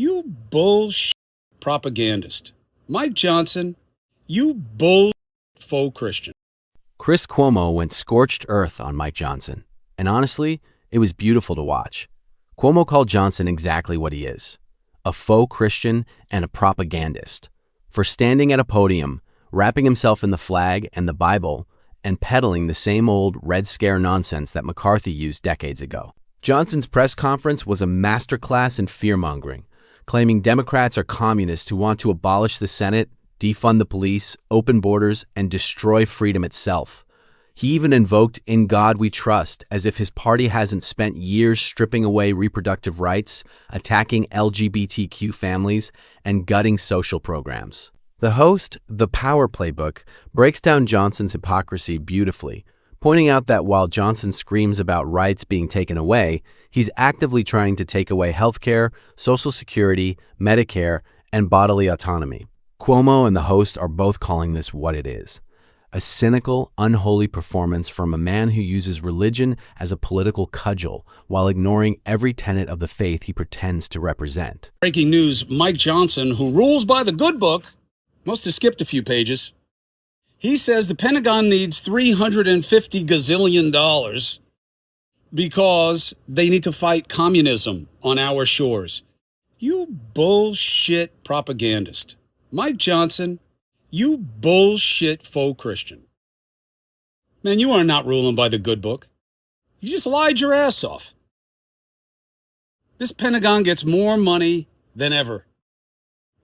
You bullshit propagandist. Mike Johnson, you bull faux Christian. Chris Cuomo went scorched earth on Mike Johnson, and honestly, it was beautiful to watch. Cuomo called Johnson exactly what he is, a faux Christian and a propagandist, for standing at a podium, wrapping himself in the flag and the Bible, and peddling the same old Red Scare nonsense that McCarthy used decades ago. Johnson's press conference was a masterclass in fear-mongering, claiming Democrats are communists who want to abolish the Senate, defund the police, open borders, and destroy freedom itself. He even invoked "In God We Trust," as if his party hasn't spent years stripping away reproductive rights, attacking LGBTQ families, and gutting social programs. The host, The Power Playbook, breaks down Johnson's hypocrisy beautifully, pointing out that while Johnson screams about rights being taken away, he's actively trying to take away healthcare, Social Security, Medicare, and bodily autonomy. Cuomo and the host are both calling this what it is: a cynical, unholy performance from a man who uses religion as a political cudgel while ignoring every tenet of the faith he pretends to represent. Breaking news, Mike Johnson, who rules by the good book, must have skipped a few pages. He says the Pentagon needs $350 gazillion because they need to fight communism on our shores. You bullshit propagandist. Mike Johnson, you bullshit faux Christian. Man, you are not ruling by the good book. You just lied your ass off. This Pentagon gets more money than ever.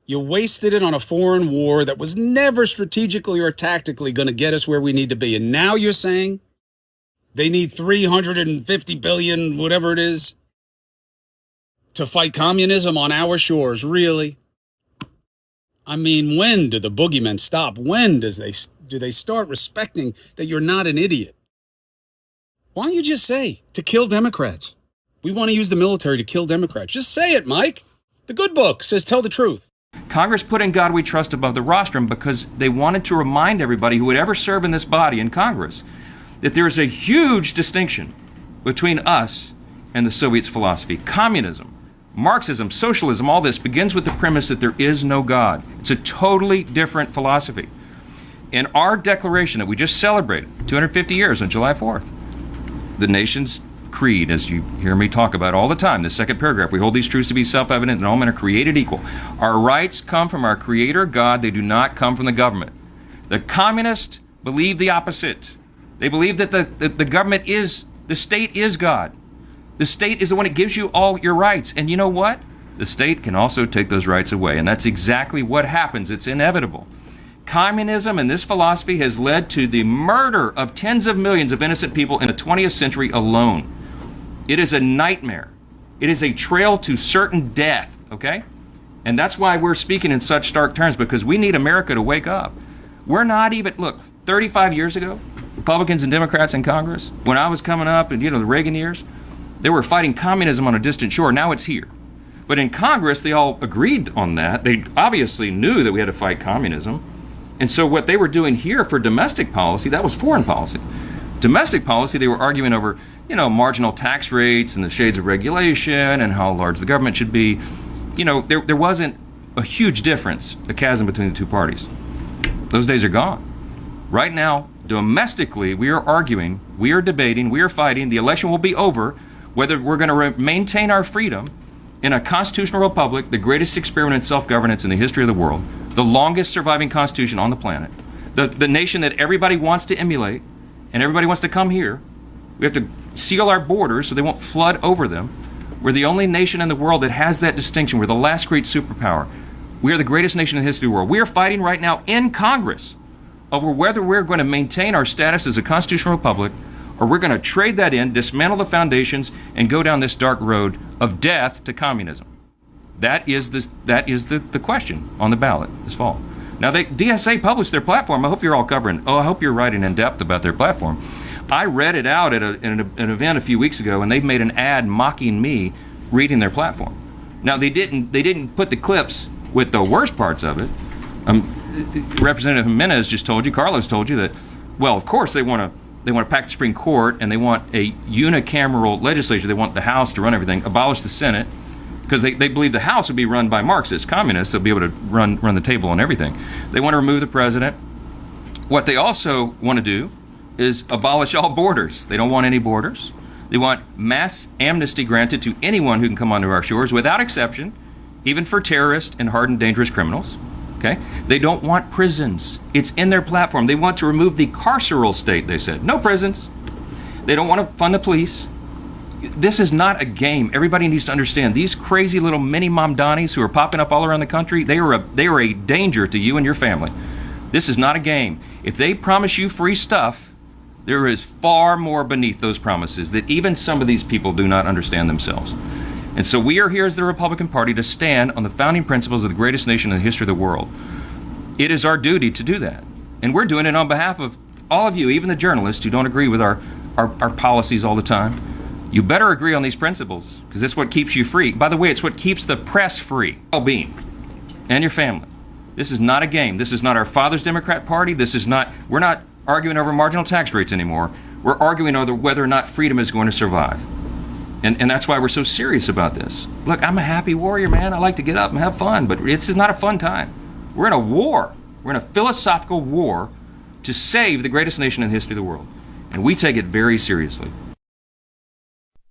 You wasted it on a foreign war that was never strategically or tactically going to get us where we need to be. And now you're saying they need $350 billion, whatever it is, to fight communism on our shores. Really? I mean, when do the boogeymen stop? When do they start respecting that you're not an idiot? Why don't you just say, to kill Democrats? We want to use the military to kill Democrats. Just say it, Mike. The good book says tell the truth. Congress put "In God We Trust" above the rostrum because they wanted to remind everybody who would ever serve in this body in Congress that there is a huge distinction between us and the Soviets' philosophy. Communism, Marxism, socialism, all this begins with the premise that there is no God. It's a totally different philosophy. In our declaration that we just celebrated, 250 years on July 4th, the nation's creed, as you hear me talk about all the time, the second paragraph, we hold these truths to be self-evident and all men are created equal. Our rights come from our Creator God. They do not come from the government. The communists believe the opposite. They believe that the government is, the state is God. The state is the one that gives you all your rights. And you know what? The state can also take those rights away. And that's exactly what happens. It's inevitable. Communism and this philosophy has led to the murder of tens of millions of innocent people in the 20th century alone. It is a nightmare. It is a trail to certain death, okay? And that's why we're speaking in such stark terms, because we need America to wake up. We're not even, look, 35 years ago, Republicans and Democrats in Congress, when I was coming up in, the Reagan years, they were fighting communism on a distant shore. Now it's here. But in Congress, they all agreed on that. They obviously knew that we had to fight communism. And so what they were doing here for domestic policy, that was foreign policy. Domestic policy, they were arguing over, marginal tax rates and the shades of regulation and how large the government should be. There wasn't a huge difference, a chasm between the two parties. Those days are gone. Right now, domestically, we are arguing, we are debating, we are fighting. The election will be over whether we're going to maintain our freedom in a constitutional republic, the greatest experiment in self-governance in the history of the world, the longest surviving constitution on the planet, the nation that everybody wants to emulate and everybody wants to come here. We have to seal our borders so they won't flood over them. We're the only nation in the world that has that distinction. We're the last great superpower. We are the greatest nation in the history of the world. We are fighting right now in Congress over whether we're going to maintain our status as a constitutional republic or we're going to trade that in, dismantle the foundations, and go down this dark road of death to communism. That is the question on the ballot this fall. Now, DSA published their platform. I hope you're all covering. I hope you're writing in depth about their platform. I read it out at an event a few weeks ago, and they've made an ad mocking me reading their platform. Now, they didn't put the clips with the worst parts of it. Representative Jimenez just told you, Carlos told you that, well, of course they want to pack the Supreme Court, and they want a unicameral legislature. They want the House to run everything, abolish the Senate, because they believe the House would be run by Marxists, communists. They'll be able to run the table on everything. They want to remove the president. What they also want to do is abolish all borders. They don't want any borders. They want mass amnesty granted to anyone who can come onto our shores without exception, even for terrorists and hardened dangerous criminals. Okay? They don't want prisons. It's in their platform. They want to remove the carceral state, they said. No prisons. They don't want to fund the police. This is not a game. Everybody needs to understand these crazy little mini Mamdanis who are popping up all around the country, they are a danger to you and your family. This is not a game. If they promise you free stuff, there is far more beneath those promises that even some of these people do not understand themselves. And so we are here as the Republican Party to stand on the founding principles of the greatest nation in the history of the world. It is our duty to do that. And we're doing it on behalf of all of you, even the journalists who don't agree with our policies all the time. You better agree on these principles, because it's what keeps you free. By the way, it's what keeps the press free, well-being, and your family. This is not a game. This is not our father's Democrat Party. We're not arguing over marginal tax rates anymore. We're arguing over whether or not freedom is going to survive. And that's why we're so serious about this. Look, I'm a happy warrior, man. I like to get up and have fun, but this is not a fun time. We're in a war. We're in a philosophical war to save the greatest nation in the history of the world. And we take it very seriously.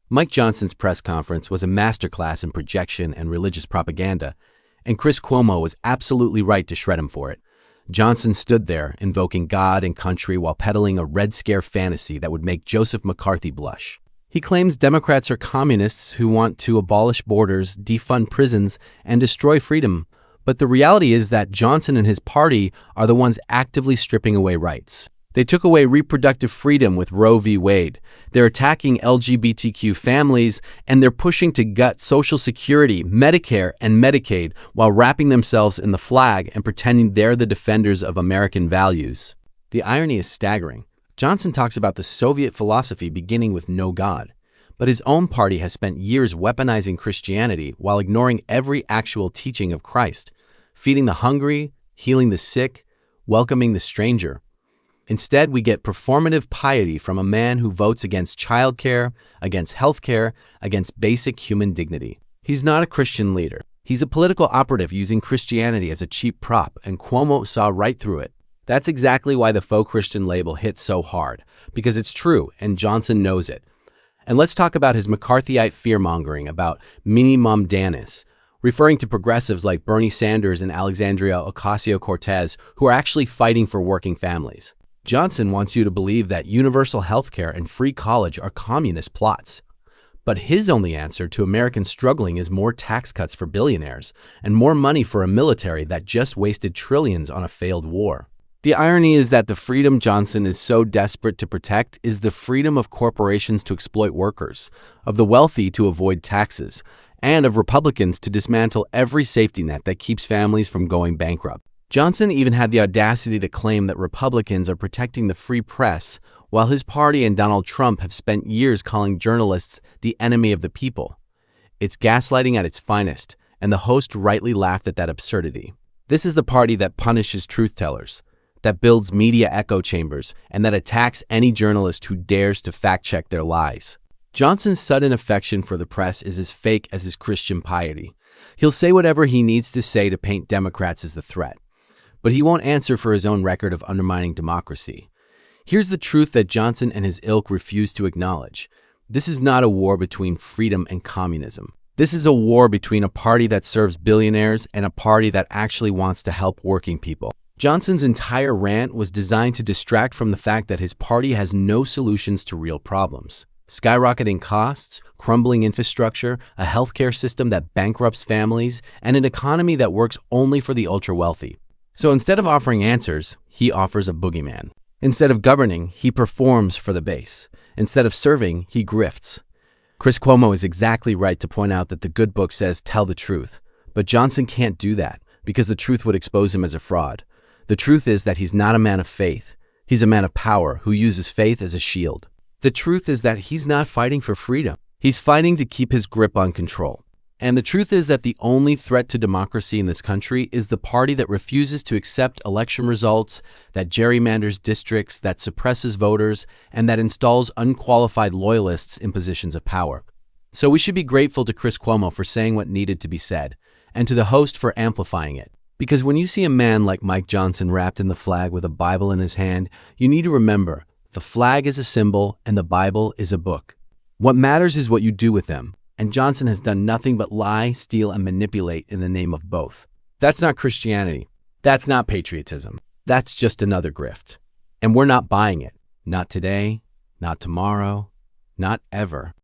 Mike Johnson's press conference was a masterclass in projection and religious propaganda, and Chris Cuomo was absolutely right to shred him for it. Johnson stood there, invoking God and country while peddling a Red Scare fantasy that would make Joseph McCarthy blush. He claims Democrats are communists who want to abolish borders, defund prisons, and destroy freedom. But the reality is that Johnson and his party are the ones actively stripping away rights. They took away reproductive freedom with Roe v. Wade. They're attacking LGBTQ families, and they're pushing to gut Social Security, Medicare, and Medicaid while wrapping themselves in the flag and pretending they're the defenders of American values. The irony is staggering. Johnson talks about the Soviet philosophy beginning with no God, but his own party has spent years weaponizing Christianity while ignoring every actual teaching of Christ, feeding the hungry, healing the sick, welcoming the stranger. Instead, we get performative piety from a man who votes against childcare, against healthcare, against basic human dignity. He's not a Christian leader. He's a political operative using Christianity as a cheap prop, and Cuomo saw right through it. That's exactly why the faux Christian label hits so hard, because it's true, and Johnson knows it. And let's talk about his McCarthyite fear-mongering about mini Mamdanis, referring to progressives like Bernie Sanders and Alexandria Ocasio-Cortez who are actually fighting for working families. Johnson wants you to believe that universal health care and free college are communist plots. But his only answer to Americans struggling is more tax cuts for billionaires and more money for a military that just wasted trillions on a failed war. The irony is that the freedom Johnson is so desperate to protect is the freedom of corporations to exploit workers, of the wealthy to avoid taxes, and of Republicans to dismantle every safety net that keeps families from going bankrupt. Johnson even had the audacity to claim that Republicans are protecting the free press, while his party and Donald Trump have spent years calling journalists the enemy of the people. It's gaslighting at its finest, and the host rightly laughed at that absurdity. This is the party that punishes truth-tellers, that builds media echo chambers, and that attacks any journalist who dares to fact-check their lies. Johnson's sudden affection for the press is as fake as his Christian piety. He'll say whatever he needs to say to paint Democrats as the threat. But he won't answer for his own record of undermining democracy. Here's the truth that Johnson and his ilk refuse to acknowledge. This is not a war between freedom and communism. This is a war between a party that serves billionaires and a party that actually wants to help working people. Johnson's entire rant was designed to distract from the fact that his party has no solutions to real problems. Skyrocketing costs, crumbling infrastructure, a healthcare system that bankrupts families, and an economy that works only for the ultra-wealthy. So instead of offering answers, he offers a boogeyman. Instead of governing, he performs for the base. Instead of serving, he grifts. Chris Cuomo is exactly right to point out that the good book says tell the truth. But Johnson can't do that because the truth would expose him as a fraud. The truth is that he's not a man of faith. He's a man of power who uses faith as a shield. The truth is that he's not fighting for freedom. He's fighting to keep his grip on control. And the truth is that the only threat to democracy in this country is the party that refuses to accept election results, that gerrymanders districts, that suppresses voters, and that installs unqualified loyalists in positions of power. So we should be grateful to Chris Cuomo for saying what needed to be said, and to the host for amplifying it. Because when you see a man like Mike Johnson wrapped in the flag with a Bible in his hand, you need to remember, the flag is a symbol and the Bible is a book. What matters is what you do with them, and Johnson has done nothing but lie, steal, and manipulate in the name of both. That's not Christianity. That's not patriotism. That's just another grift. And we're not buying it. Not today, not tomorrow, not ever.